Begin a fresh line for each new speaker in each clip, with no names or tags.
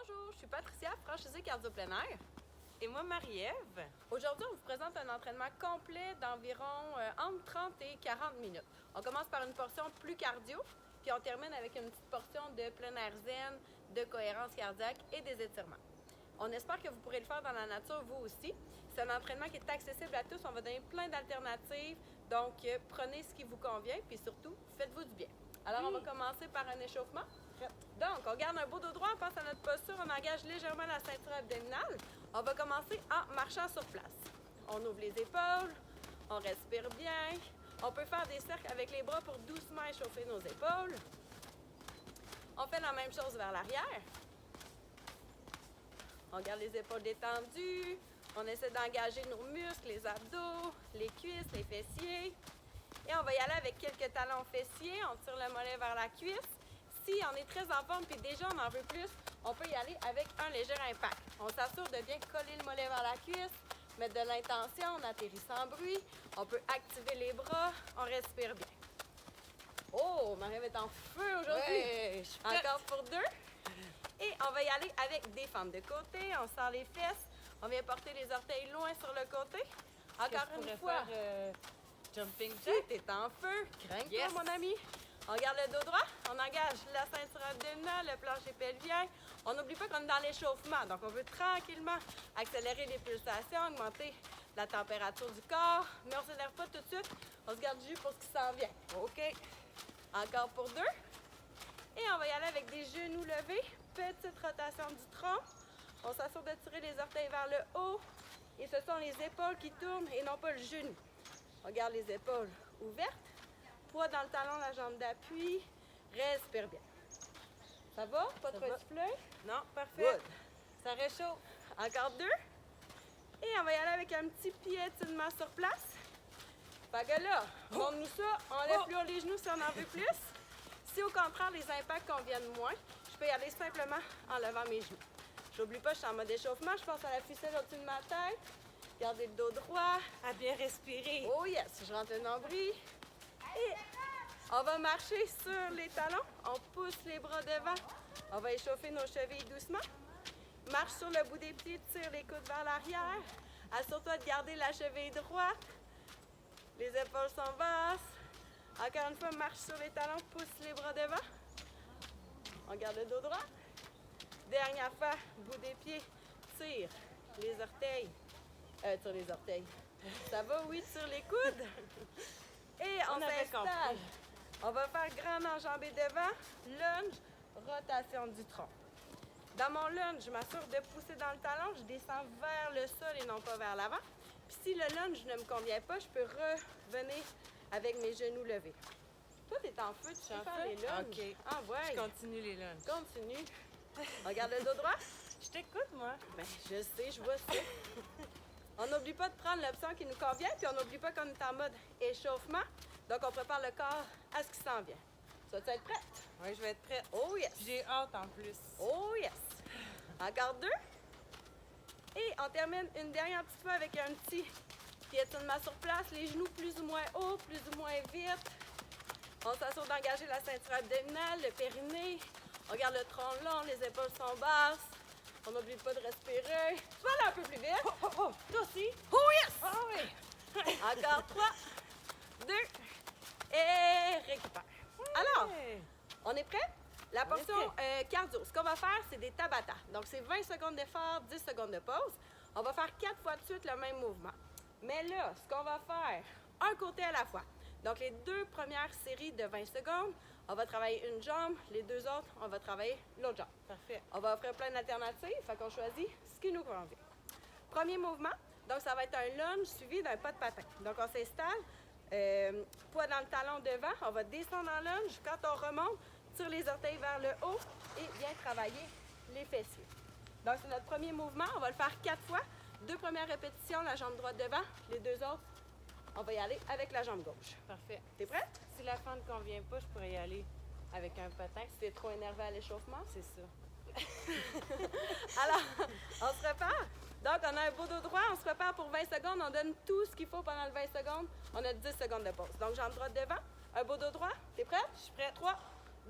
Bonjour, je suis Patricia, franchisée cardio plein air.
Et moi, Marie-Ève.
Aujourd'hui, on vous présente un entraînement complet d'environ entre 30 et 40 minutes. On commence par une portion plus cardio, puis on termine avec une petite portion de plein air zen, de cohérence cardiaque et des étirements. On espère que vous pourrez le faire dans la nature, vous aussi. C'est un entraînement qui est accessible à tous. On va donner plein d'alternatives. Donc, prenez ce qui vous convient, puis surtout, faites-vous du bien. Alors, on va commencer par un échauffement. Donc, on garde un beau dos droit, on pense à notre posture, on engage légèrement la ceinture abdominale. On va commencer en marchant sur place. On ouvre les épaules, on respire bien. On peut faire des cercles avec les bras pour doucement échauffer nos épaules. On fait la même chose vers l'arrière. On garde les épaules détendues. On essaie d'engager nos muscles, les abdos, les cuisses, les fessiers. Et on va y aller avec quelques talons fessiers. On tire le mollet vers la cuisse. Si on est très en forme puis déjà on en veut plus, on peut y aller avec un léger impact. On s'assure de bien coller le mollet vers la cuisse, mettre de l'intention, on atterrit sans bruit. On peut activer les bras, on respire bien. Oh, Marie-Ève est en feu aujourd'hui.
Ouais,
Encore pour deux. Et on va y aller avec des fentes de côté. On sort les fesses. On vient porter les orteils loin sur le côté. Encore une fois.
Jumping
Si
jack.
t'es en feu, crains-toi,
Yes.
mon ami. On garde le dos droit, on engage la ceinture abdominale, le plancher pelvien. On n'oublie pas qu'on est dans l'échauffement, donc on veut tranquillement accélérer les pulsations, augmenter la température du corps, mais on ne s'énerve pas tout de suite. On se garde juste pour ce qui s'en vient. OK. Encore pour deux. Et on va y aller avec des genoux levés, petite rotation du tronc. On s'assure de tirer les orteils vers le haut. Et ce sont les épaules qui tournent et non pas le genou. On garde les épaules ouvertes. Poids dans le talon, la jambe d'appui. Respire bien. Ça va? Pas trop essoufflé?
Non, parfait.
Good.
Ça réchauffe.
Encore deux. Et on va y aller avec un petit pied étirement sur place. Fait que là, montre-nous ça. On lève plus haut les genoux si on en veut plus. Si au contraire, les impacts conviennent moins, je peux y aller simplement en levant mes genoux. J'oublie pas, je suis en mode échauffement. Je pense à la ficelle au-dessus de ma tête. Gardez le dos droit.
À bien respirer.
Oh yes, je rentre le nombril. Et on va marcher sur les talons. On pousse les bras devant. On va échauffer nos chevilles doucement. Marche sur le bout des pieds, tire les coudes vers l'arrière. Assure-toi de garder la cheville droite. Les épaules sont basses. Encore une fois, marche sur les talons, pousse les bras devant. On garde le dos droit. Dernière fois, bout des pieds, tire les orteils. Tire les orteils. Ça va, oui, tire les coudes. Et on
avait
s'installe.
compris.
On va faire grand enjambé devant, lunge, rotation du tronc. Dans mon lunge, je m'assure de pousser dans le talon, je descends vers le sol et non pas vers l'avant. Puis si le lunge ne me convient pas, je peux revenir avec mes genoux levés. Toi, t'es en feu, tu sais
en
faire
feu?
les lunges.
OK.
Ah ouais.
Je continue les lunges.
Continue. Regarde le dos droit.
Je t'écoute, moi.
Ben, je sais, je vois ça. On n'oublie pas de prendre l'option qui nous convient, puis on n'oublie pas qu'on est en mode échauffement. Donc, on prépare le corps à ce qui s'en vient. Tu vas être prête?
Oui, je vais être prête.
Oh yes!
J'ai hâte en plus.
Oh yes! Encore deux. Et on termine une dernière petite fois avec un petit piétinement sur place, les genoux plus ou moins hauts, plus ou moins vite. On s'assure d'engager la ceinture abdominale, le périnée. On garde le tronc long, les épaules sont basses. On n'oublie pas de respirer. Tu vas aller un peu plus vite.
Oh, toi aussi?
Oh yes!
Ah oui!
Encore 3, 2 et récupère. Alors, on est prêt? La
On est
portion cardio, ce qu'on va faire, c'est des tabata. Donc, c'est 20 secondes d'effort, 10 secondes de pause. On va faire 4 fois de suite le même mouvement. Mais là, ce qu'on va faire, un côté à la fois. Donc, les deux premières séries de 20 secondes, on va travailler une jambe. Les deux autres, on va travailler l'autre jambe.
Parfait.
On va offrir plein d'alternatives, fait qu'on choisit ce qui nous convient. Premier mouvement, donc ça va être un lunge suivi d'un pas de patin. Donc on s'installe, poids dans le talon devant, on va descendre en lunge. Quand on remonte, tire les orteils vers le haut et viens travailler les fessiers. Donc c'est notre premier mouvement, on va le faire 4 fois. 2 premières répétitions, la jambe droite devant, les deux autres, on va y aller avec la jambe gauche.
Parfait.
T'es prête?
Si la fente ne convient pas, je pourrais y aller avec un patin.
Si t'es trop énervé à l'échauffement.
C'est ça.
Alors, on se prépare. Donc, on a un beau dos droit, on se prépare pour 20 secondes. On donne tout ce qu'il faut pendant le 20 secondes. On a 10 secondes de pause. Donc, jambe droite devant, un beau dos droit. T'es prête?
Je suis prête.
3,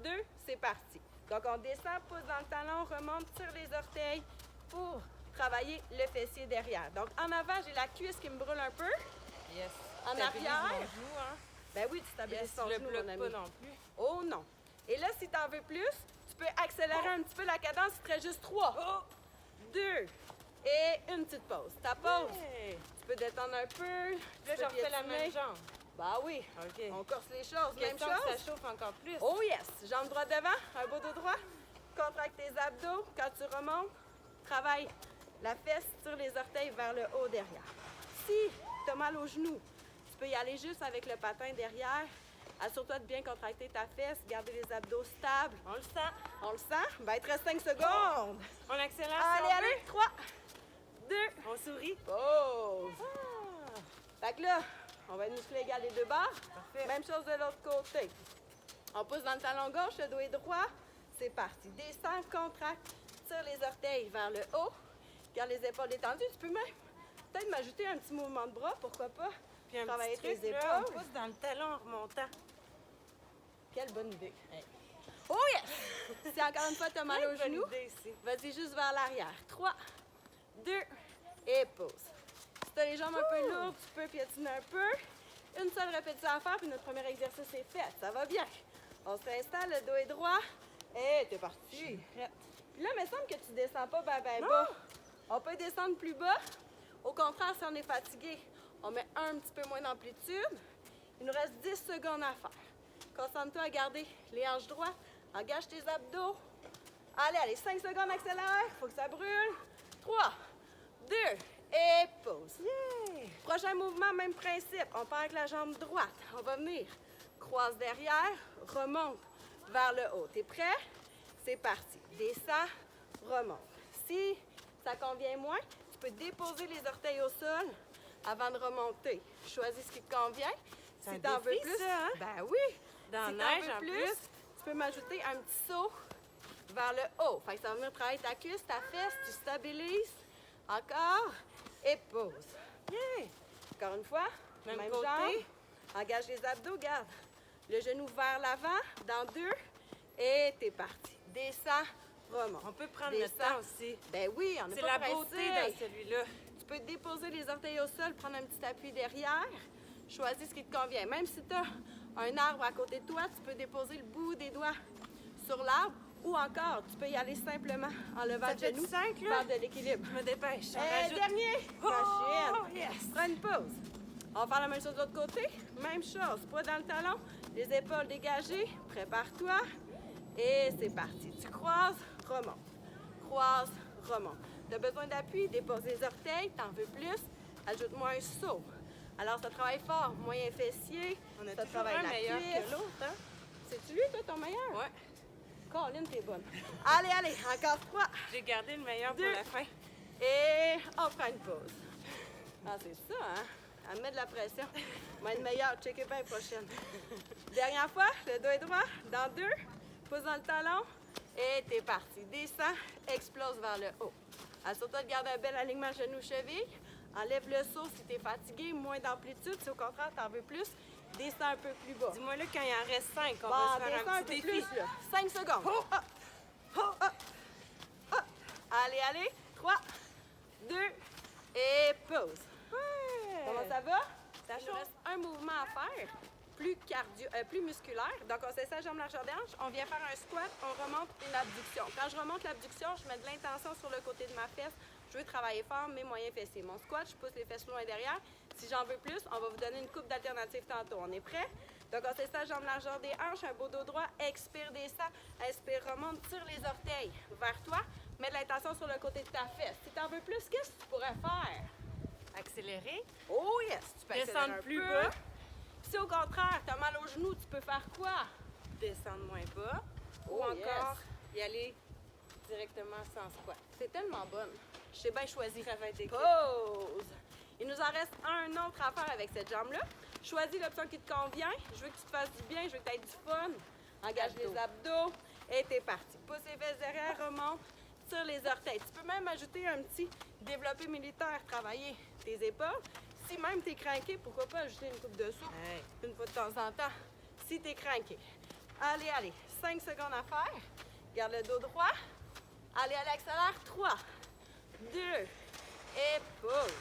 2, c'est parti. Donc, on descend, pousse dans le talon, remonte, tire les orteils pour travailler le fessier derrière. Donc, en avant, j'ai la cuisse qui me brûle un peu.
Yes.
En
Stabilise
arrière.
mon genou, hein?
Ben oui, tu stabilises
Yes,
ton
je le
genou,
bloque
mon ami.
pas non plus.
Oh non. Et là, si tu en veux plus, tu peux accélérer un petit peu la cadence. Il te reste juste 3,
Oh!
2 et une petite pause. Ta pause,
Hey!
tu peux détendre un peu.
Là,
tu peux
je refais la
piétiner.
même jambe.
Bah oui,
OK.
on corse les choses. Même
Question que
chose.
ça chauffe encore plus.
Oh yes! Jambe droite devant, un beau dos droit. Contracte tes abdos. Quand tu remontes, travaille la fesse, tire les orteils vers le haut derrière. Si tu as mal au genou, tu peux y aller juste avec le patin derrière. Assure-toi de bien contracter ta fesse, garder les abdos stables.
On le sent.
On le sent? Ben, il te reste 5 secondes.
On accélère.
Allez,
si on
allez, 3, 2,
veut. On sourit.
pause.
Ah!
Fait que là, on va être musclé égal les deux barres.
Parfait.
Même chose de l'autre côté. On pousse dans le talon gauche, le dos est droit. C'est parti. Descends, contracte, tire les orteils vers le haut. Garde les épaules détendues. Tu peux même peut-être m'ajouter un petit mouvement de bras, pourquoi pas?
Puis un
Travailler
petit truc,
tes
là, on
épaules.
pousse dans le talon en remontant.
Quelle bonne idée. Oh yes! Si encore une fois tu as mal
Plein
au
de bonnes
genou,
idées ici.
vas-y juste vers l'arrière. 3, 2 et pause. Si tu as les jambes un peu lourdes, tu peux piétiner un peu. Une seule répétition à faire, puis notre premier exercice est fait. Ça va bien. On s'installe, le dos est droit. Et t'es parti.
Prête.
Puis là, il me semble que tu descends pas ben
Non.
bas. On peut descendre plus bas. Au contraire, si on est fatigué, on met un petit peu moins d'amplitude. Il nous reste 10 secondes à faire. Concentre-toi à garder les hanches droites. Engage tes abdos. Allez, allez, 5 secondes, accélère. Faut que ça brûle. 3, 2 et pause.
Yeah!
Prochain mouvement, même principe. On part avec la jambe droite. On va venir. Croise derrière, remonte vers le haut. T'es prêt? C'est parti. Descends, remonte. Si ça convient moins, tu peux déposer les orteils au sol avant de remonter. Choisis ce qui te convient.
C'est
Si
un
t'en veux
défi,
plus,
ça, hein?
ben oui.
Dans
Si
la
t'en
neige,
veux
en
plus,
plus.
tu peux m'ajouter un petit saut vers le haut. Fait que ça va venir travailler ta cuisse, ta fesse, tu stabilises. Encore. Et pause.
Yeah!
Encore une fois,
Même
même
côté.
jambe. Engage les abdos, garde. Le genou vers l'avant, dans 2. Et t'es parti. Descends, remonte.
On peut prendre
Descends.
notre temps aussi.
Ben oui, on n'est
C'est
pas
la
pressé.
beauté dans celui-là.
Tu peux déposer les orteils au sol, prendre un petit appui derrière. Choisis ce qui te convient. Même si tu as un arbre à côté de toi, tu peux déposer le bout des doigts sur l'arbre. Ou encore, tu peux y aller simplement en levant
Ça
le
fait
genou
du 5, là?
vers de l'équilibre.
Je me dépêche. On
Et
rajoute.
dernier,
Oh,
machine.
yes!
Prends une pause. On va faire la même chose de l'autre côté. Même chose. Poids dans le talon, les épaules dégagées. Prépare-toi. Et c'est parti. Tu croises, remonte. Croise, remonte. Tu as besoin d'appui, dépose les orteils. T'en veux plus, ajoute-moi un saut. Alors, ça travaille fort. Moyen fessier.
On a
ça
toujours
travaille
un
la
meilleur
cuisse.
que l'autre, hein?
C'est-tu lui, toi, ton meilleur?
Ouais.
Colin, t'es bonne. Allez, allez, encore 3.
J'ai gardé le meilleur pour
Deux.
la fin.
Et on prend une pause. Ah, c'est ça, hein? Elle met de la pression. Va être meilleure. Checkez bien la prochaine. Dernière fois, le dos est droit. Dans 2. Pousse dans le talon. Et t'es parti. Descends, explose vers le haut. Assure-toi de garder un bel alignement genou-cheville. Enlève le saut si t'es fatigué. Moins d'amplitude. Si au contraire, t'en veux plus, descends un peu plus bas.
Dis-moi là quand il en reste 5, on
Bon,
va se faire
descends
un
un
petit
peu
défi.
plus, là. 5 secondes.
Oh!
Hop, hop, hop, hop. Allez, allez. 3, 2 et pause.
Ouais!
Comment ça va?
Ça
Il nous
chauffe.
reste un mouvement à faire, plus musculaire. Donc, on s'essaie jambe largeur des hanches. On vient faire un squat, on remonte une abduction. Quand je remonte l'abduction, je mets de l'intention sur le côté de ma fesse. Je veux travailler fort mes moyens fessiers. Mon squat, je pousse les fesses loin derrière. Si j'en veux plus, on va vous donner une coupe d'alternatives tantôt. On est prêt? Donc, on s'essaie jambe largeur des hanches, un beau dos droit. Expire, descend. Inspire, remonte, tire les orteils vers toi. Mets de l'intention sur le côté de ta fesse. Si t'en veux plus, qu'est-ce que tu pourrais faire?
Accélérer.
Oh yes! Tu peux accélérer
Descendre
un
plus
peu.
bas.
Puis si au contraire, tu as mal au genou, tu peux faire quoi?
Descendre moins bas.
Oh,
Ou encore
yes.
y aller directement sans squat.
C'est tellement bonne. Je sais bien choisi.
Travail d'équipe.
Pause! Il nous en reste un autre à faire avec cette jambe-là. Choisis l'option qui te convient. Je veux que tu te fasses du bien, je veux que tu aies du fun. Engage
Abdos.
les abdos et t'es parti. Pousse les fesses derrière, remonte, tire les orteils. Tu peux même ajouter un petit développé militaire, travailler tes épaules. Si même tu es craqué, pourquoi pas ajouter une coupe de soupe
Hey.
une fois de temps en temps, si tu es craqué. Allez, allez, 5 secondes à faire. Garde le dos droit. Allez, accélère. 3, 2, et pause.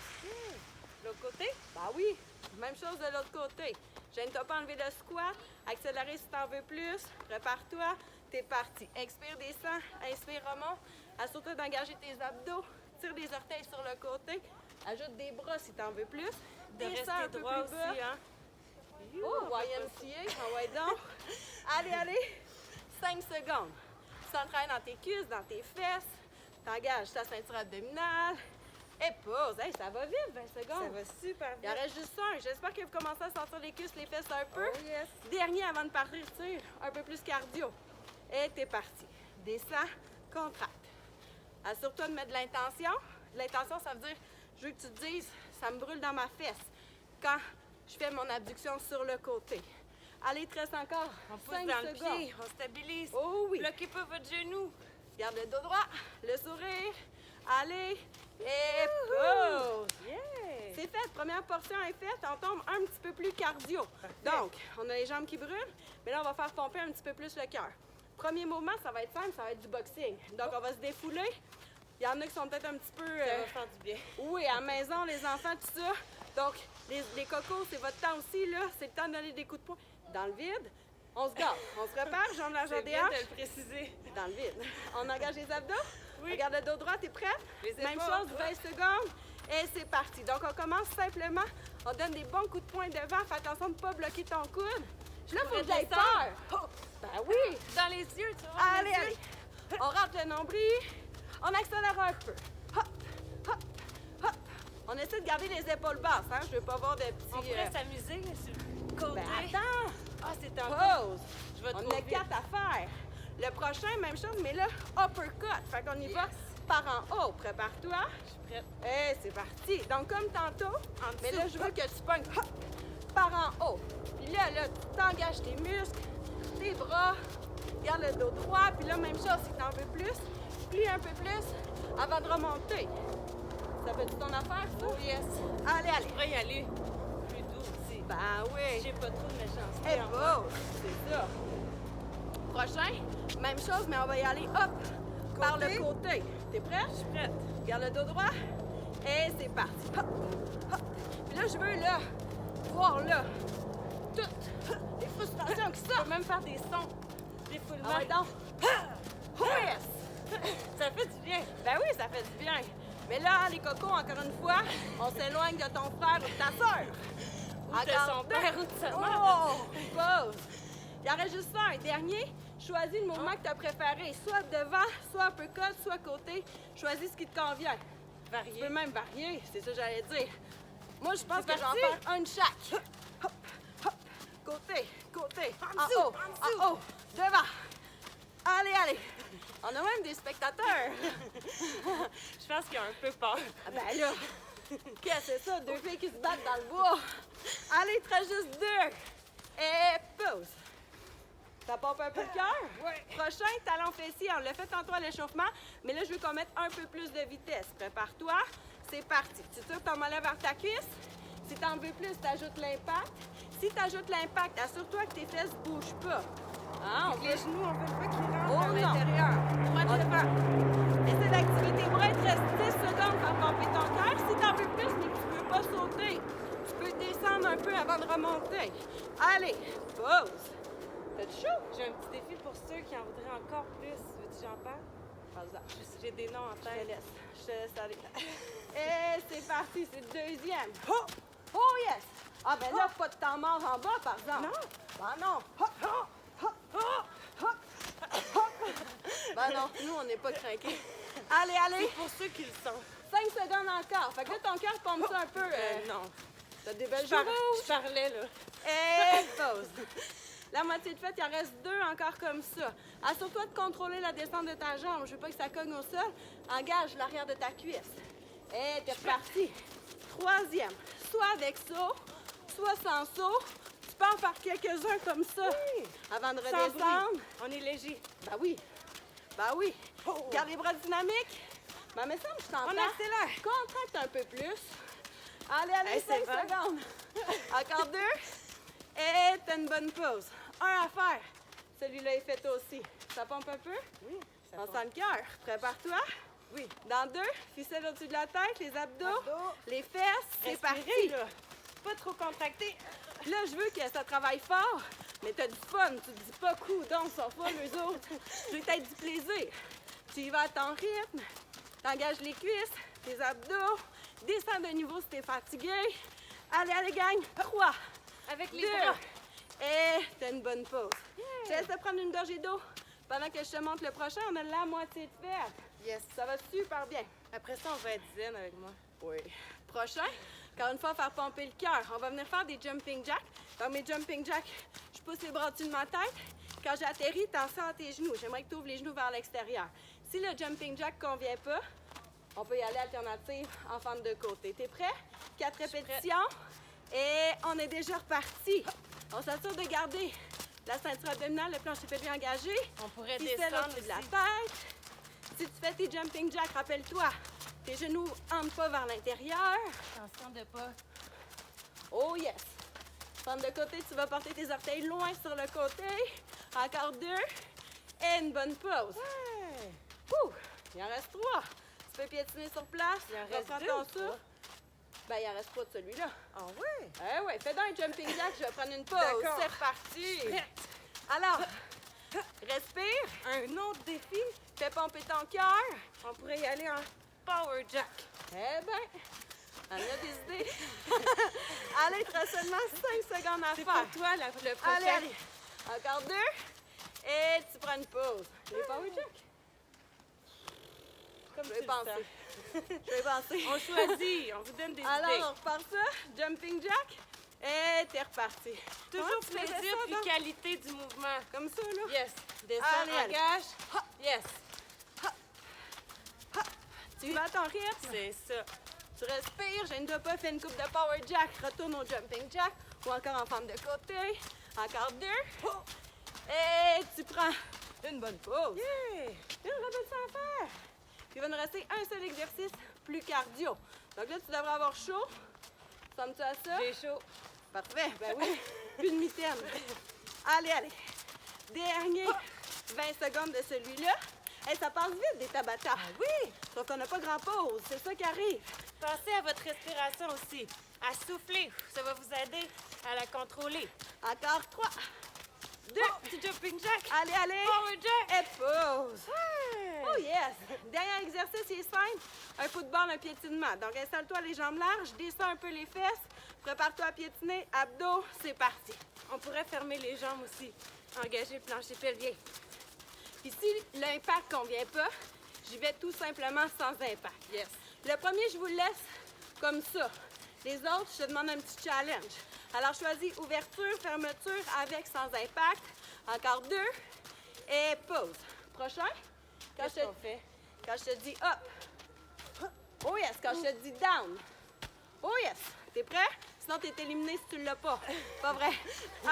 L'autre côté?
Ben oui, même chose de l'autre côté. Gêne-toi pas enlever le squat. Accélérer si t'en veux plus. Prépare-toi. T'es parti. Expire, descends. Inspire, remonte. Assure-toi d'engager tes abdos. Tire les orteils sur le côté. Ajoute des bras si t'en veux plus.
De
Descends un
rester
peu
droit
plus bas.
aussi, hein?
Oh, YMCA. Ah ouais donc. Allez. 5 secondes. Tu t'entraînes dans tes cuisses, dans tes fesses. T'engages ta ceinture abdominale. Et pause. Hey, ça va vite, 20 secondes.
Ça va super
Il en
bien.
reste juste un. J'espère que vous commencez à sentir les cuisses, les fesses un peu.
Oh yes.
Dernier avant de partir, tire. Un peu plus cardio. Et t'es parti. Descends, contracte. Assure-toi de mettre de l'intention. L'intention, ça veut dire, je veux que tu te dises, ça me brûle dans ma fesse. Quand je fais mon abduction sur le côté. Allez, il te reste encore
On pousse
5
dans le
secondes.
pied, on stabilise.
Oh oui.
Bloquez pas votre genou.
Garde le dos droit, le sourire. Allez, et pause.
Yeah!
C'est fait, première portion est faite, on tombe un petit peu plus cardio. Donc, on a les jambes qui brûlent, mais là, on va faire pomper un petit peu plus le cœur. Premier mouvement, ça va être simple, ça va être du boxing. Donc, on va se défouler. Il y en a qui sont peut-être un petit peu...
Ça va faire du bien.
Oui, à la maison, les enfants, tout ça. Donc, les cocos, c'est votre temps aussi, là. C'est le temps de donner des coups de poing. Dans le vide, on se garde. On se repart, jambes largeur
C'est
des
bien de
hanches.
le préciser.
Dans le vide. On engage les abdos.
Oui.
Regarde le dos droit, t'es prête?
Les
Même
épaules,
chose,
ouais.
20 secondes. Et c'est parti. Donc, on commence simplement. On donne des bons coups de poing devant. Fais attention de ne pas bloquer ton coude. Là, il faut que j'aille peur. Oh, ben oui.
Dans les yeux, tu vois.
Allez, allez. On rentre le nombril. On accélère un peu. Hop, hop, hop. On essaie de garder les épaules basses. Hein? Je veux pas voir de petits...
On pourrait s'amuser là, sur le côté.
Ben attends.
Ah, c'est un
Pause.
Je vais
On
trop
a
vite.
4 à faire. Le prochain, même chose, mais là, uppercut. Fait qu'on y va par en haut. Prépare-toi.
Je suis prête.
Et c'est parti. Donc, comme tantôt,
En
mais
dessous.
là, je veux que tu pognes hop, par en haut. Puis là, tu t'engages tes muscles, tes bras. Garde le dos droit. Puis là, même chose, si tu en veux plus, plie un peu plus avant de remonter. Ça fait ton affaire, ça?
Oh yes.
Allez, allez.
Je pourrais y aller plus doux aussi.
Ben oui.
J'ai pas trop de méchanceté.
Et
en moi.
beau, c'est ça. Prochain, même chose, mais on va y aller hop, par le côté. T'es prêt?
Je suis prête.
Garde le dos droit. Et c'est parti. Hop, hop. Puis là, je veux, là, voir, là, toutes les frustrations qui
Je peux
sortent.
même faire des sons. Des foulements.
Ah ouais, donc. Oh yes!
Ça fait du bien.
Ben oui, ça fait du bien. Mais là, les cocos, encore une fois, on s'éloigne de ton frère ou de ta soeur.
Ou de son père ou de sa mère.
Oh! Pause! Il en reste juste ça, un dernier. Choisis le mouvement que tu as préféré. Soit devant, soit uppercut, soit côté. Choisis ce qui te convient. Tu
Varié.
peux même varier, c'est ça que j'allais dire. Moi, je pense
C'est
que je vais en
parti.
faire un de chaque. Hop, hop. Côté, côté.
En dessous,
haut,
en dessous.
en haut. Devant. Allez, allez. On a même des spectateurs.
Je pense qu'ils ont un peu peur.
Ah ben là, qu'est-ce que c'est ça? Deux filles qui se battent dans le bois. Allez, il te reste juste 2. Et pause. Ça pompe un peu le cœur?
Oui.
Prochain, talon fessier. On l'a fait tantôt à l'échauffement, mais là, je veux qu'on mette un peu plus de vitesse. Prépare-toi. C'est parti. Tu tires ton mollet vers ta cuisse. Si tu en veux plus, tu ajoutes l'impact. Si tu ajoutes l'impact, assure-toi que tes fesses ne bougent pas. Ah, on
Les
veut...
genoux, on veut pas qu'ils rentrent
Oh
à
non.
l'intérieur. Droit
On
devant.
Essaie d'activer tes bras, il te reste 10 secondes pour pomper ton cœur. Si t'en veux plus, mais que tu veux pas sauter, tu peux descendre un peu avant de remonter. Allez, pause. T'as-tu chaud?
J'ai un petit défi pour ceux qui en voudraient encore plus. Veux-tu que j'en parle?
Parle-en.
J'ai des noms en
Je te
tête.
laisse. Je te laisse aller. Et c'est parti, c'est le deuxième. Oh! Oh yes! Ah ben là, pas de temps mort en bas, par exemple.
Non.
Ben non. Hop, hop, hop, hop, hop, hop. Ben non, nous, on n'est pas craqués. Allez, allez.
Pour ceux qui le sont.
5 secondes encore. Fait que là, ton cœur pompe ça un peu.
Non.
T'as des belles
Je
joues.
parlais, là.
Et pause. La moitié de fait, il en reste 2 encore comme ça. Assure-toi de contrôler la descente de ta jambe. Je veux pas que ça cogne au sol. Engage l'arrière de ta cuisse. Et t'es reparti. Troisième. Soit avec saut, soit sans saut. Tu peux en faire quelques-uns comme ça.
Oui.
Avant de
Sans
redescendre.
bruit. On est léger.
Ben oui. Ben oui.
Oh.
Garde les bras dynamiques. Ben, mais ça, je t'entends.
On accélère.
Contracte un peu plus. Allez, allez,
Hey,
5
c'est bon.
secondes. Encore 2. Et t'as une bonne pause. 1 à faire. Celui-là est fait aussi. Ça pompe un peu?
Oui. Ça
On
pompe.
sent le cœur. Prépare-toi.
Oui.
Dans 2, ficelle au-dessus de la tête, les abdos,
Abdos.
les fesses. C'est
Respirez,
parti.
là. Pas trop contracté.
Là, je veux que ça travaille fort, mais t'as du fun. Tu te dis pas donc sont fun, eux autres. Je veux que t'aies du plaisir. Tu y vas à ton rythme. T'engages les cuisses, tes abdos. Descends de niveau si t'es fatigué. Allez, gang. 3,
Avec les
2,
bras.
et t'as une bonne pause. Je te laisse te prendre une gorgée d'eau. Pendant que je te montre le prochain, on a la moitié de fait.
Yes.
Ça va super bien.
Après ça, on va être zen avec moi.
Oui. Prochain, encore une fois, faire pomper le cœur. On va venir faire des jumping jacks. Dans mes jumping jacks, je pousse les bras au-dessus de ma tête. Quand j'atterris, tension à tes genoux. J'aimerais que tu ouvres les genoux vers l'extérieur. Si le jumping jack ne convient pas, on peut y aller alternative en fente de côté. T'es prêt? 4 répétitions. Et on est déjà reparti. On s'assure de garder la ceinture abdominale, le plancher pelvien engagé.
On pourrait
Ficelle
descendre
au-dessus de
aussi.
la tête. Si tu fais tes jumping jacks, rappelle-toi, tes genoux entrent pas vers l'intérieur.
Attention de pas.
Oh yes! Fente de côté, tu vas porter tes orteils loin sur le côté. Encore 2. Et une bonne pause.
Ouais.
Ouh! Il en reste 3. Tu peux piétiner sur place.
Il en reste
Reprends
2
ton
ou 3?
souffle. Ben, il en reste 3 de celui-là.
Ah ouais?
Eh ouais, fais donc un jumping jack, je vais prendre une pause.
D'accord.
C'est reparti.
Prête.
Alors, respire.
Un autre défi.
Fais pomper ton cœur.
On pourrait y aller en power jack.
Eh ben, on a des idées. Allez, tu as seulement 5 secondes à
C'est
faire.
pour toi le prochain.
Allez, allez. Encore 2. Et tu prends une pause. Les power jack.
Comme
Je
tu
vais
le
penser.
sens.
Je vais penser.
On choisit. On vous donne des idées.
Alors, on repart ça. Jumping jack. Et t'es reparti.
Toujours
Comment tu faisais
plaisir
ça,
puis
donc?
qualité du mouvement.
Comme ça, là.
Yes. Descends,
Allez, allez.
engage. Yes.
Tu vas à ton rythme.
C'est ça.
Tu respires. Gêne-toi pas. Fais une coupe de power jack. Retourne au jumping jack. Ou encore en forme de côté. Encore 2. Et tu prends une bonne pause.
Yeah.
Une répétition à faire. Puis il va nous rester un seul exercice plus cardio. Donc là, tu devrais avoir chaud. Ressembles-tu à ça?
J'ai chaud.
Parfait. Ben oui. Plus de mitaine. Allez, allez. Dernier 20 secondes de celui-là. Hey, ça passe vite des Tabata.
Oui.
Sauf qu'on n'a pas grand pause. C'est ça qui arrive.
Pensez à votre respiration aussi. À souffler. Ça va vous aider à la contrôler.
Encore 3. 2.
Petit jumping jack.
Allez, allez.
Power jack.
Et pause.
Ouais.
Oh yes! Dernier exercice, il est simple. Un football, un piétinement. Donc, installe-toi les jambes larges, descends un peu les fesses, prépare-toi à piétiner, abdos, c'est parti.
On pourrait fermer les jambes aussi. Engager le plancher pelvien.
Puis si l'impact ne convient pas, j'y vais tout simplement sans impact.
Yes.
Le premier, je vous le laisse comme ça. Les autres, je te demande un petit challenge. Alors, choisis ouverture, fermeture, avec, sans impact. Encore 2. Et pause. Prochain.
Qu'est-ce qu'on fait?
Quand je te dis up. Oh yes, quand je te dis down. Oh yes. T'es prêt? Sinon, t'es éliminé si tu l'as pas. Pas vrai.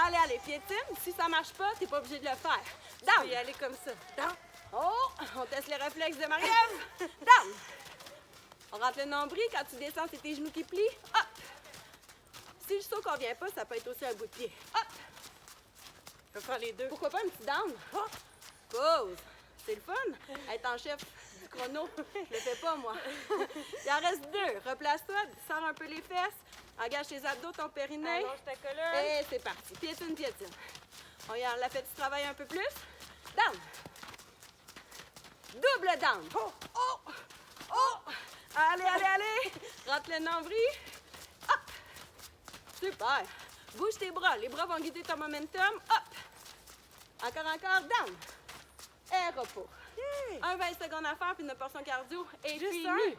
Allez, allez, piétine. Si ça marche pas, t'es pas obligé de le faire.
On peut
Down.
y aller comme ça. Down.
Oh, on teste les réflexes de Marie-Ève. Down. On rentre le nombril. Quand tu descends, c'est tes genoux qui plient. Up. Si le saut convient pas, ça peut être aussi un bout de pied. Up.
On peut faire les deux.
Pourquoi pas un petit down? Pause. C'est le fun. Être en chef du chrono, je le fais pas, moi. Il en reste 2. Replace-toi, sors un peu les fesses, engage tes abdos, ton périnée.
Allonge ta colonne.
Et c'est parti. Piétine, piétine. On y en a fait du travail un peu plus. Down. Double down. Oh, oh, oh. Allez, allez, allez. Rentre le nombril. Hop. Super. Bouge tes bras. Les bras vont guider ton momentum. Hop. Encore, down. Et repos.
Yeah.
Un 20 secondes à faire, puis notre portion cardio est
Juste
finie.
un.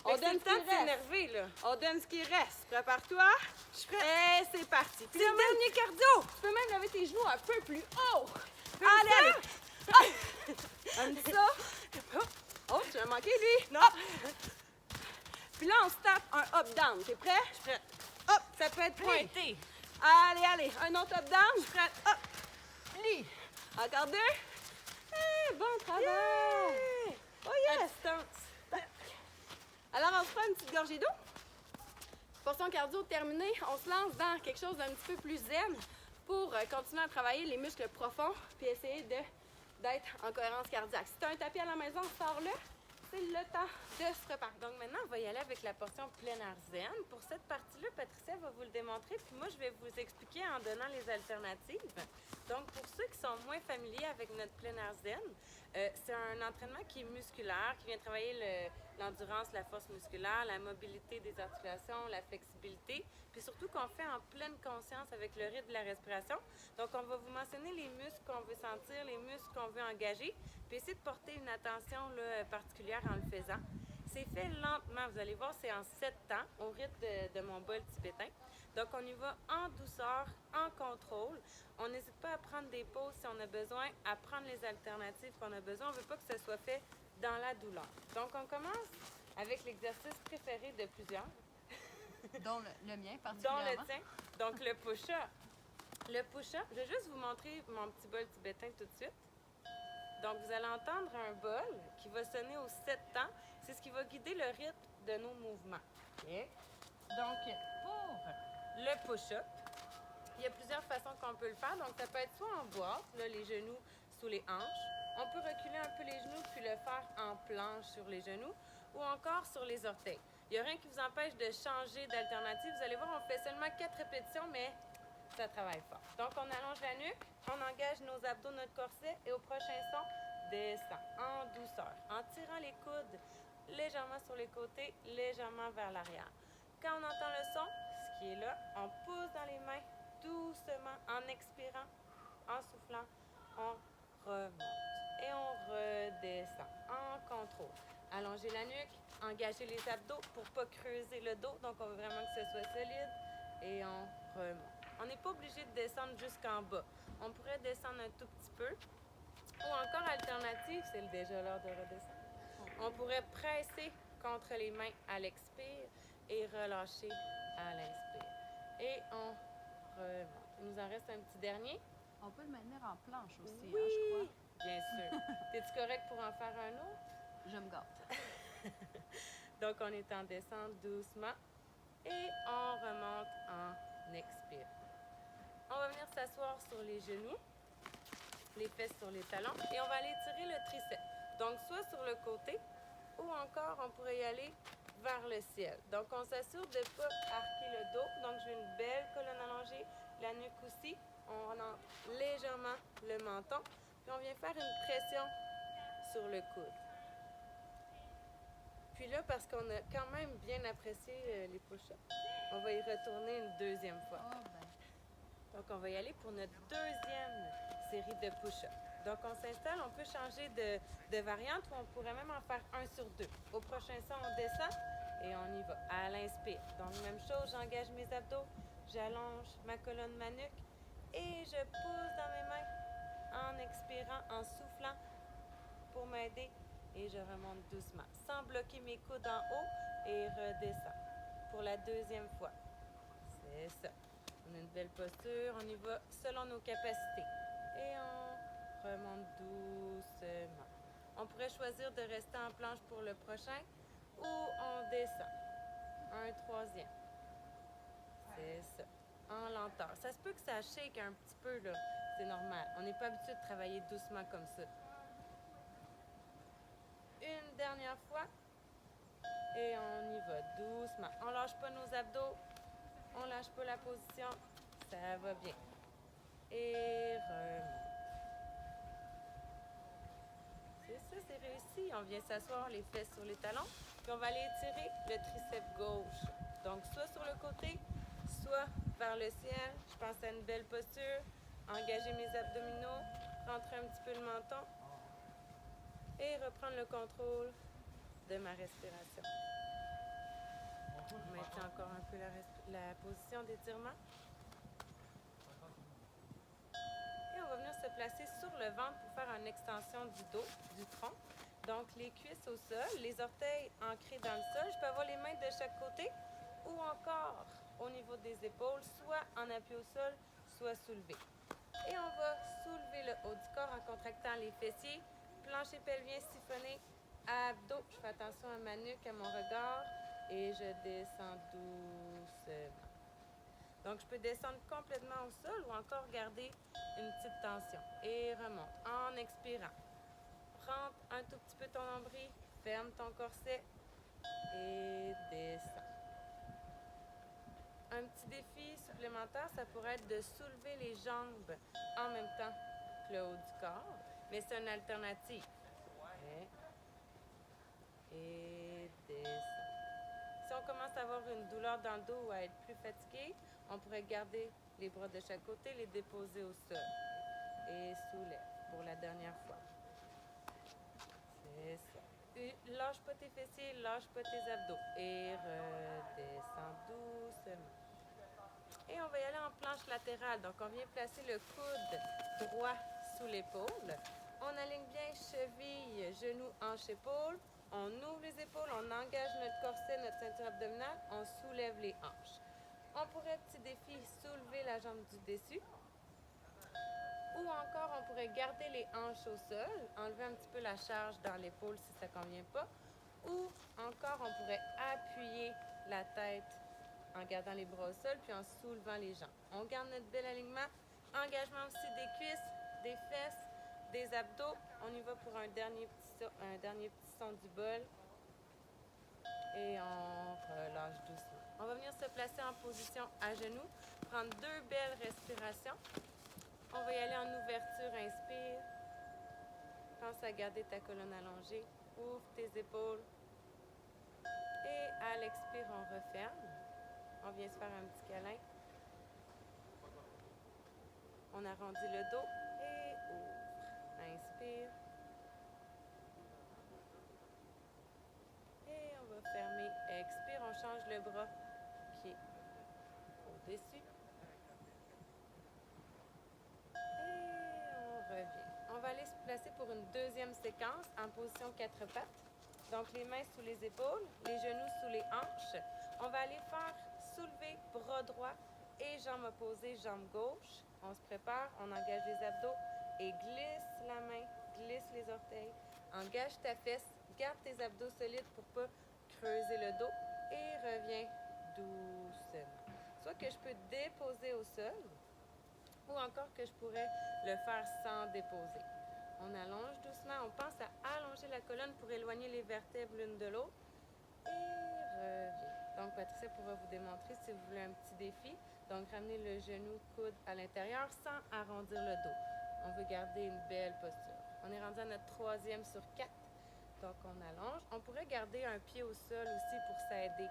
On
On
donne
donne le
ce
temps
qui
de
reste.
s'énerver, là.
On donne ce qui reste. Prépare-toi.
Je suis prête.
Et c'est parti. Puis
C'est
là,
le
même-
dernier cardio.
tu peux même lever tes genoux un peu plus haut.
Comme
Allez,
ça.
allez. Ah! Un petit ça. Oh, tu as manqué, lui.
Non.
Hop. Puis là, on se tape un up-down. T'es prêt?
Je suis prête.
Hop.
Ça peut être pointé.
Allez, allez. Un autre up-down. Je suis prête. Hop. Plie. Encore 2. Eh, bon travail.
Yeah.
Oh,
À
yes.
distance.
Alors, on se prend une petite gorgée d'eau. Portion cardio terminée. On se lance dans quelque chose d'un petit peu plus zen pour continuer à travailler les muscles profonds puis essayer d'être en cohérence cardiaque. Si tu as un tapis à la maison, sors-le. C'est le temps de se repartir. Donc maintenant, on va y aller avec la portion plein air zen. Pour cette partie-là, Patricia va vous le démontrer, puis moi, je vais vous expliquer en donnant les alternatives. Donc, pour ceux qui sont moins familiers avec notre plein air zen, c'est un entraînement qui est musculaire, qui vient travailler l'endurance, la force musculaire, la mobilité des articulations, la flexibilité, puis surtout qu'on fait en pleine conscience avec le rythme de la respiration. Donc, on va vous mentionner les muscles qu'on veut sentir, les muscles qu'on veut engager, puis essayer de porter une attention là, particulière en le faisant. C'est fait lentement, vous allez voir, c'est en 7 temps, au rythme de mon bol tibétain. Donc, on y va en douceur, en contrôle. On n'hésite pas à prendre des pauses si on a besoin, à prendre les alternatives qu'on a besoin. On ne veut pas que ce soit fait dans la douleur. Donc, on commence avec l'exercice préféré de plusieurs.
Dont le mien, particulièrement.
Dont le tien. Donc, le push-up. Le push-up, je vais juste vous montrer mon petit bol tibétain tout de suite. Donc, vous allez entendre un bol qui va sonner aux 7 temps. C'est ce qui va guider le rythme de nos mouvements. Okay? Donc, pour le push-up, il y a plusieurs façons qu'on peut le faire. Donc, ça peut être soit en boîte, là, les genoux sous les hanches. On peut reculer un peu les genoux puis le faire en planche sur les genoux ou encore sur les orteils. Il n'y a rien qui vous empêche de changer d'alternative. Vous allez voir, on fait seulement 4 répétitions, mais ça travaille fort. Donc, on allonge la nuque, on engage nos abdos, notre corset et au prochain son, descend en douceur, en tirant les coudes légèrement sur les côtés, légèrement vers l'arrière. Quand on entend le son, ce qui est là, on pousse dans les mains doucement en expirant, en soufflant, on remonte et on redescend en contrôle. Allongez la nuque, engagez les abdos pour ne pas creuser le dos, donc on veut vraiment que ce soit solide et on remonte. On n'est pas obligé de descendre jusqu'en bas. On pourrait descendre un tout petit peu. Ou encore alternative, c'est déjà l'heure de redescendre. On pourrait presser contre les mains à l'expire et relâcher à l'inspire. Et on remonte. Il nous en reste un petit dernier.
On peut le maintenir en planche aussi,
Oui,
je crois.
bien sûr. T'es-tu correct pour en faire un autre?
Je me gâte.
Donc, on est en descente doucement et on remonte en expire. On va venir s'asseoir sur les genoux, les fesses sur les talons et on va aller tirer le triceps. Donc, soit sur le côté ou encore, on pourrait y aller vers le ciel. Donc, on s'assure de ne pas arquer le dos. Donc, j'ai une belle colonne allongée, la nuque aussi. On entre légèrement le menton. Puis, on vient faire une pression sur le coude. Puis là, parce qu'on a quand même bien apprécié les push-ups, on va y retourner une deuxième fois.
Oh, ben.
Donc, on va y aller pour notre deuxième série de push-ups. Donc, on s'installe, on peut changer de variante ou on pourrait même en faire 1 sur 2. Au prochain son, on descend et on y va. À l'inspire. Donc, même chose, j'engage mes abdos, j'allonge ma colonne, ma nuque et je pousse dans mes mains en expirant, en soufflant pour m'aider et je remonte doucement sans bloquer mes coudes en haut et redescends pour la deuxième fois. C'est ça. On a une belle posture, on y va selon nos capacités. Et on remonte doucement. On pourrait choisir de rester en planche pour le prochain ou on descend. Un troisième. C'est ça. En lenteur. Ça se peut que ça shake un petit peu, là. C'est normal. On n'est pas habitué de travailler doucement comme ça. Une dernière fois. Et on y va doucement. On lâche pas nos abdos. On lâche pas la position. Ça va bien. Et remonte. C'est ça, c'est réussi. On vient s'asseoir les fesses sur les talons. Puis on va aller étirer le triceps gauche. Donc, soit sur le côté, soit vers le ciel. Je pense à une belle posture. Engager mes abdominaux. Rentrer un petit peu le menton. Et reprendre le contrôle de ma respiration. On maintient encore un peu la position d'étirement. Et on va venir se placer sur le ventre pour faire une extension du dos, du tronc. Donc, les cuisses au sol, les orteils ancrés dans le sol. Je peux avoir les mains de chaque côté ou encore au niveau des épaules, soit en appui au sol, soit soulevé. Et on va soulever le haut du corps en contractant les fessiers, plancher pelvien siphonné, abdos. Je fais attention à ma nuque, à mon regard et je descends doucement.
Donc, je peux descendre complètement au sol ou encore garder une petite tension. Et remonte en expirant. Rentre un tout petit peu ton nombril, ferme ton corset et descends. Un petit défi supplémentaire, ça pourrait être de soulever les jambes en même temps que le haut du corps, mais c'est une alternative. Okay. Et descends. Si on commence à avoir une douleur dans le dos ou à être plus fatigué, on pourrait garder les bras de chaque côté, les déposer au sol. Et soulève pour la dernière fois. C'est ça. Lâche pas tes fessiers, lâche pas tes abdos. Et redescends doucement. Et on va y aller en planche latérale. Donc, on vient placer le coude droit sous l'épaule. On aligne bien cheville, genou, hanche, épaule. On ouvre les épaules, on engage notre corset, notre ceinture abdominale. On soulève les hanches. On pourrait, petit défi, soulever la jambe du dessus. Ou encore, on pourrait garder les hanches au sol, enlever un petit peu la charge dans l'épaule si ça ne convient pas. Ou encore, on pourrait appuyer la tête en gardant les bras au sol puis en soulevant les jambes. On garde notre bel alignement. Engagement aussi des cuisses, des fesses, des abdos. On y va pour un dernier petit son du bol. Et on relâche doucement. On va venir se placer en position à genoux, prendre 2 belles respirations. On va y aller en ouverture, inspire. Pense à garder ta colonne allongée. Ouvre tes épaules. Et à l'expire, on referme. On vient se faire un petit câlin. On arrondit le dos et ouvre. Inspire. Et on va fermer. Expire, on change le bras qui est au-dessus. On va aller se placer pour une deuxième séquence en position 4 pattes. Donc, les mains sous les épaules, les genoux sous les hanches. On va aller faire soulever bras droit et jambes opposées, jambe gauche. On se prépare, on engage les abdos et glisse la main, glisse les orteils. Engage ta fesse, garde tes abdos solides pour ne pas creuser le dos et reviens doucement. Soit que je peux déposer au sol, ou encore que je pourrais le faire sans déposer. On allonge doucement, on pense à allonger la colonne pour éloigner les vertèbres l'une de l'autre et revient. Donc, Patricia pourra vous démontrer si vous voulez un petit défi. Donc, ramener le genou, coude à l'intérieur sans arrondir le dos. On veut garder une belle posture. On est rendu à notre 3e sur 4. Donc, on allonge. On pourrait garder un pied au sol aussi pour s'aider.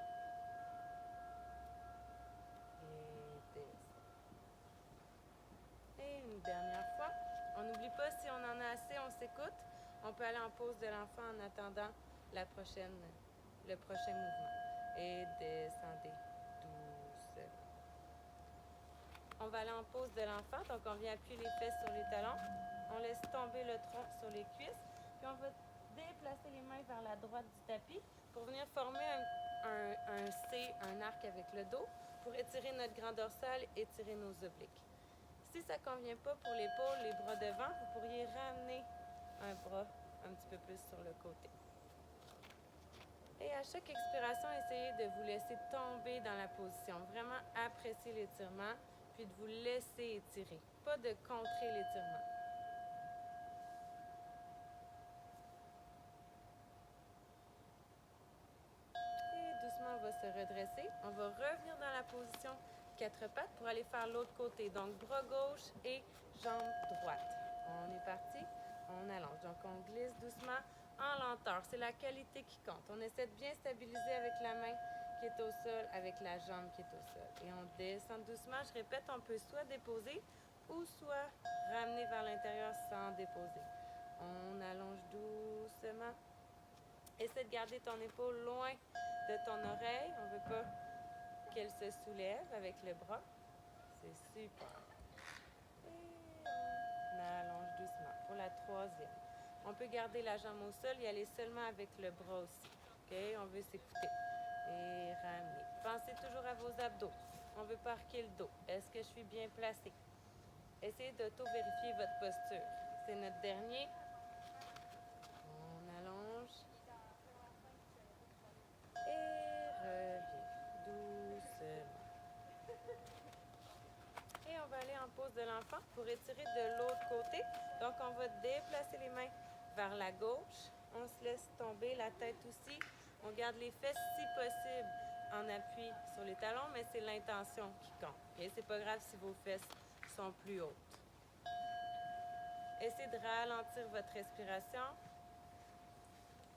Et une dernière fois. On n'oublie pas, si on en a assez, on s'écoute. On peut aller en pause de l'enfant en attendant le prochain mouvement. Et descendez doucement. On va aller en pause de l'enfant. Donc, on vient appuyer les fesses sur les talons. On laisse tomber le tronc sur les cuisses. Puis, on va déplacer les mains vers la droite du tapis pour venir former un C, un arc avec le dos, pour étirer notre grand dorsal, étirer nos obliques. Si ça ne convient pas pour l'épaule, les bras devant, vous pourriez ramener un bras un petit peu plus sur le côté. Et à chaque expiration, essayez de vous laisser tomber dans la position. Vraiment apprécier l'étirement, puis de vous laisser étirer. Pas de contrer l'étirement. Et doucement, on va se redresser. On va revenir dans la position 4 pattes pour aller faire l'autre côté. Donc, bras gauche et jambe droite. On est parti. On allonge. Donc, on glisse doucement en lenteur. C'est la qualité qui compte. On essaie de bien stabiliser avec la main qui est au sol, avec la jambe qui est au sol. Et on descend doucement. Je répète, on peut soit déposer ou soit ramener vers l'intérieur sans déposer. On allonge doucement. Essaie de garder ton épaule loin de ton oreille. On ne veut pas qu'elle se soulève avec le bras. C'est super. Et on allonge doucement pour la 3e. On peut garder la jambe au sol et aller seulement avec le bras aussi. OK? On veut s'écouter. Et ramener. Pensez toujours à vos abdos. On veut pas arquer le dos. Est-ce que je suis bien placée? Essayez d'auto-vérifier votre posture. C'est notre dernier. On allonge. Et revient doucement. aller en pose de l'enfant pour étirer de l'autre côté. Donc, on va déplacer les mains vers la gauche. On se laisse tomber, la tête aussi. On garde les fesses si possible en appui sur les talons, mais c'est l'intention qui compte. Et c'est pas grave si vos fesses sont plus hautes. Essayez de ralentir votre respiration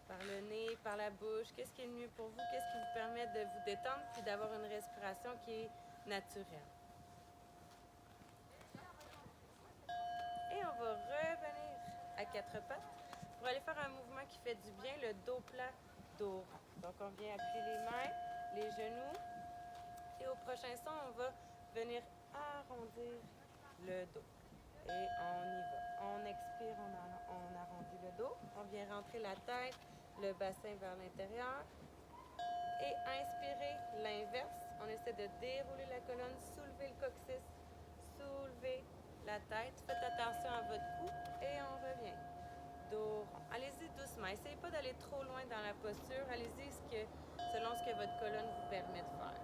par le nez, par la bouche. Qu'est-ce qui est le mieux pour vous? Qu'est-ce qui vous permet de vous détendre puis d'avoir une respiration qui est naturelle? Et on va revenir à quatre pattes pour aller faire un mouvement qui fait du bien, le dos plat, dos rond. Donc, on vient appuyer les mains, les genoux. Et au prochain son, on va venir arrondir le dos. Et on y va. On expire, on arrondit le dos. On vient rentrer la tête, le bassin vers l'intérieur. Et inspirer l'inverse. On essaie de dérouler la colonne, soulever le coccyx, soulever la tête. Faites attention à votre cou et on revient. Dos rond. Allez-y doucement. Essayez pas d'aller trop loin dans la posture. Allez-y selon ce que votre colonne vous permet de faire.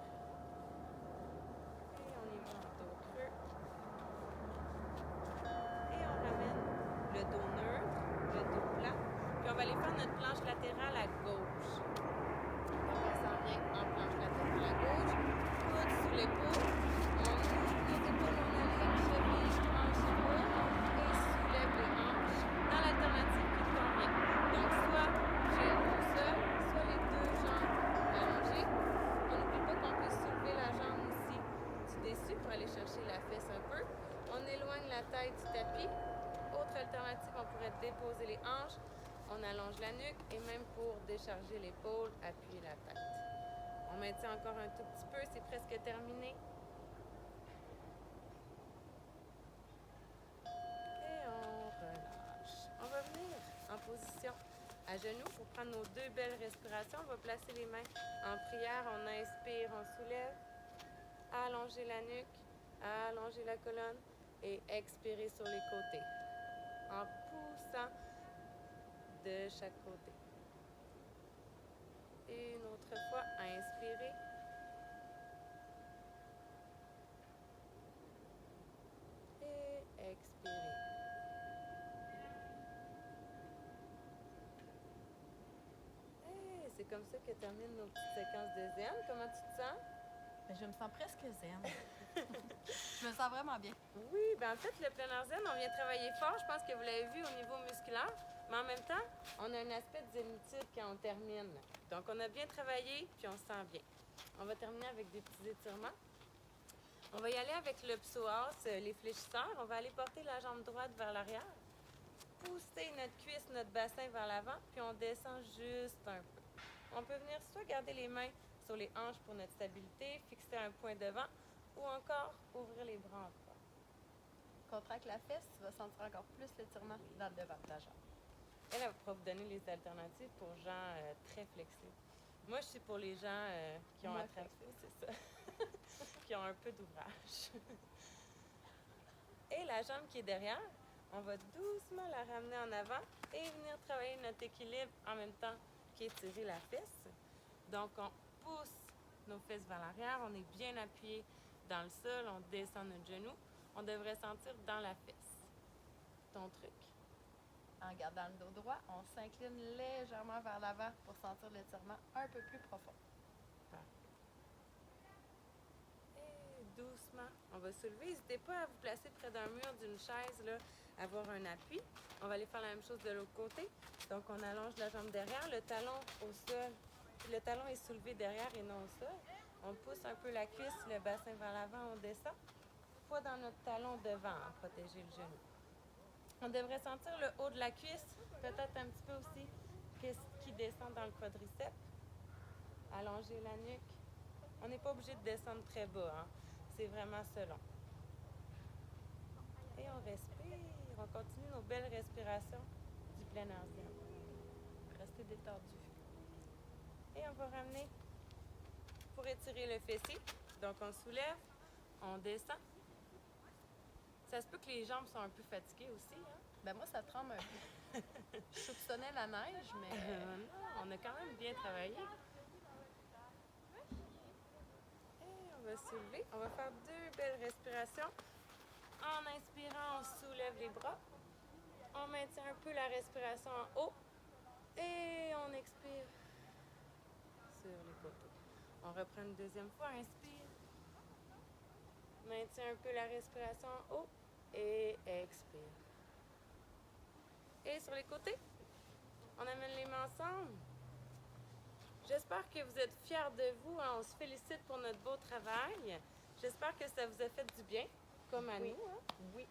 Et on y va en dos creux. Et on ramène le dos neutre, le dos plat. Puis on va aller faire notre planche latérale à gauche. Donc on s'en vient en planche latérale à gauche. Coude sous l'épaule. On ouvre les épaules, on aligne cheville, hanche et coude. Et soulève les hanches dans l'alternative qui convient. Donc soit genou au sol, soit les deux jambes allongées. On n'oublie pas qu'on peut soulever la jambe aussi du dessus pour aller chercher la fesse un peu. On éloigne la tête du tapis. Autre alternative, on pourrait déposer les hanches. On allonge la nuque et même pour décharger l'épaule, appuyer la tête. On maintient encore un tout petit peu, c'est presque terminé. Et on relâche. On va venir en position à genoux pour prendre nos deux belles respirations. On va placer les mains en prière. On inspire, on soulève. Allonger la nuque, allonger la colonne et expirer sur les côtés. En poussant de chaque côté. Et une autre fois, inspirez. Et expirez. Et c'est comme ça que terminent nos petites séquences de zen. Comment tu te sens?
Ben, je me sens presque zen. Je me sens vraiment bien.
Oui, ben en fait, le plein air zen, on vient travailler fort. Je pense que vous l'avez vu au niveau musculaire. Mais en même temps, on a un aspect de zénitude quand on termine. Donc, on a bien travaillé, puis on se sent bien. On va terminer avec des petits étirements. On va y aller avec le psoas, les fléchisseurs. On va aller porter la jambe droite vers l'arrière. Pousser notre cuisse, notre bassin vers l'avant, puis on descend juste un peu. On peut venir soit garder les mains sur les hanches pour notre stabilité, fixer un point devant, ou encore ouvrir les bras en croix.
Contracte la fesse, tu vas sentir encore plus l'étirement dans le devant de ta jambe.
Elle va pouvoir vous donner les alternatives pour gens très flexibles. Moi, je suis pour les gens qui ont c'est ça. qui ont un peu d'ouvrage. Et la jambe qui est derrière, on va doucement la ramener en avant et venir travailler notre équilibre en même temps qu'étirer la fesse. Donc, on pousse nos fesses vers l'arrière, on est bien appuyé dans le sol, on descend notre genou. On devrait sentir dans la fesse. Ton truc.
En gardant le dos droit, on s'incline légèrement vers l'avant pour sentir l'étirement un peu plus profond.
Et doucement, on va soulever. N'hésitez pas à vous placer près d'un mur, d'une chaise, là, avoir un appui. On va aller faire la même chose de l'autre côté. Donc, on allonge la jambe derrière, le talon au sol. Le talon est soulevé derrière et non au sol. On pousse un peu la cuisse, le bassin vers l'avant, on descend. Poids dans notre talon devant, à protéger le genou. On devrait sentir le haut de la cuisse, peut-être un petit peu aussi, qui descend dans le quadriceps. Allonger la nuque. On n'est pas obligé de descendre très bas, hein? C'est vraiment selon. Et on respire. On continue nos belles respirations du plein air zen. Restez détendu. Et on va ramener pour étirer le fessier. Donc on soulève, on descend. Ça se peut que les jambes sont un peu fatiguées aussi, hein?
Ben moi, ça tremble un peu. Je soupçonnais la neige, mais...
Non, on a quand même bien travaillé. Et on va soulever. On va faire deux belles respirations. En inspirant, on soulève les bras. On maintient un peu la respiration en haut. Et on expire sur les côtés. On reprend une deuxième fois. Inspire. Maintient un peu la respiration en haut. Et expire. Et sur les côtés, on amène les mains ensemble. J'espère que vous êtes fiers de vous. Hein? On se félicite pour notre beau travail. J'espère que ça vous a fait du bien, comme à nous. Hein?
Oui.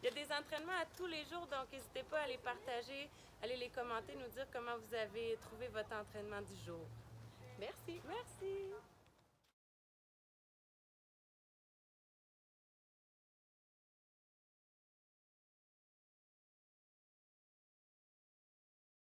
Il y a des entraînements à tous les jours, donc n'hésitez pas à les partager, allez les commenter, nous dire comment vous avez trouvé votre entraînement du jour.
Merci.
Merci.